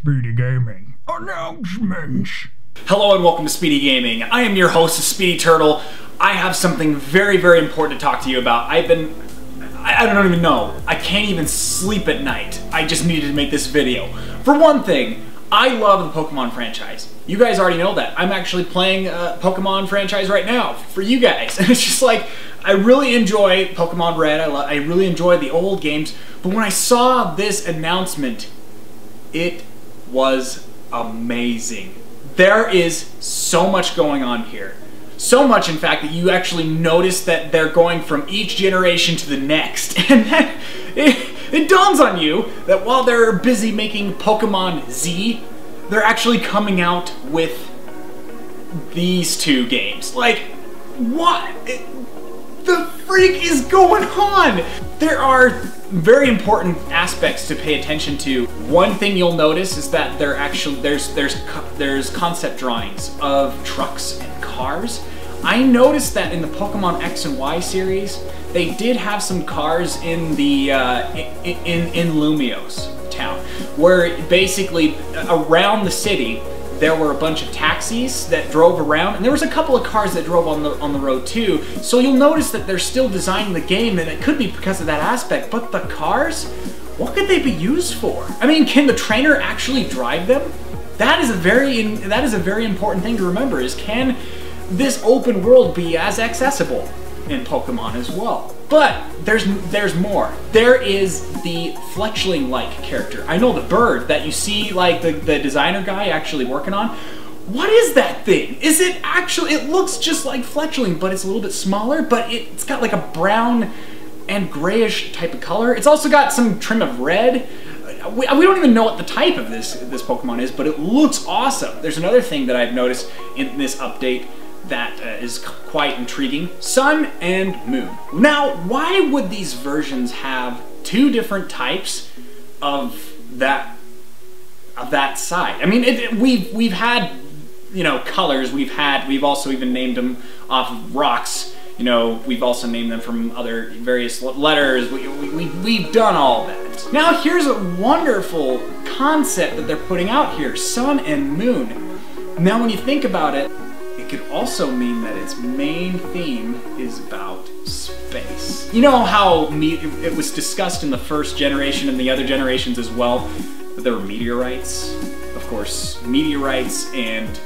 Speedy Gaming announcements. Hello and welcome to Speedy Gaming. I am your host, Speedy Turtle. I have something very, very important to talk to you about. I don't even know. I can't even sleep at night. I just needed to make this video. For one thing, I love the Pokemon franchise. You guys already know that. I'm actually playing a Pokemon franchise right now for you guys. And it's just like, I really enjoy Pokemon Red. I really enjoy the old games. But when I saw this announcement, it was amazing. There is so much going on here. So much, in fact, that you actually notice that they're going from each generation to the next. And then it dawns on you that while they're busy making Pokemon Z, they're actually coming out with these two games. Like, what the freak is going on? There are very important aspects to pay attention to. One thing you'll notice is that there's concept drawings of trucks and cars. I noticed that in the Pokemon X and Y series, they did have some cars in the in Lumiose town, where basically around the city there were a bunch of taxis that drove around, and there was a couple of cars that drove on the road too. So you'll notice that they're still designing the game, and it could be because of that aspect. But the cars, what could they be used for? I mean, can the trainer actually drive them? That is a very important thing to remember. Is can this open world be as accessible in Pokemon as well? But there's more. There is the Fletchling-like character. I know the bird that you see, like the designer guy actually working on. What is that thing? Is it actually? It looks just like Fletchling, but it's a little bit smaller. But it's got like a brown and grayish type of color. It's also got some trim of red. We don't even know what the type of this Pokemon is, but it looks awesome. There's another thing that I've noticed in this update that is quite intriguing. Sun and Moon. Now, why would these versions have two different types of that side? I mean, we've had, you know, colors. We've also even named them off of rocks. You know, we've also named them from other various letters. We've done all that. Now, here's a wonderful concept that they're putting out here: Sun and Moon. Now, when you think about it, it could also mean that its main theme is about space. You know how it was discussed in the first generation and the other generations as well, that there were meteorites? Of course, meteorites and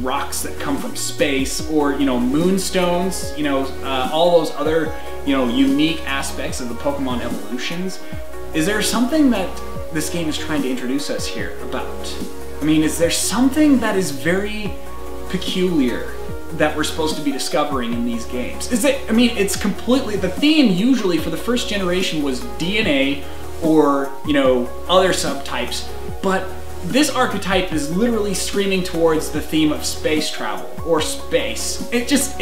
rocks that come from space, or, you know, moonstones, you know, all those other, you know, unique aspects of the Pokemon evolutions. Is there something that this game is trying to introduce us here about? I mean, is there something that is very peculiar that we're supposed to be discovering in these games? Is it, I mean, it's completely, the theme usually for the first generation was DNA or, you know, other subtypes, but this archetype is literally streaming towards the theme of space travel or space. It just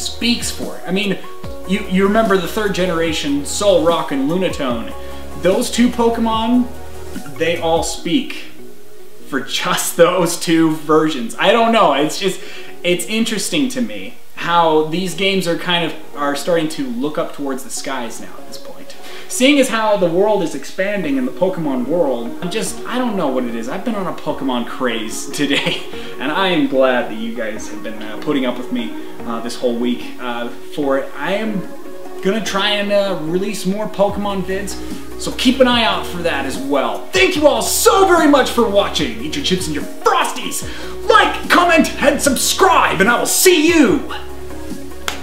speaks for it. I mean, you remember the third generation, Solrock and Lunatone. Those two Pokemon, they all speak for just those two versions. I don't know, it's interesting to me how these games are starting to look up towards the skies now at this point. Seeing as how the world is expanding in the Pokemon world, I don't know what it is. I've been on a Pokemon craze today, and I am glad that you guys have been putting up with me this whole week for it. I am gonna try and release more Pokemon vids, so keep an eye out for that as well. Thank you all so very much for watching. Eat your chips and your Frosties. Like, comment, and subscribe, and I will see you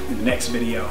in the next video.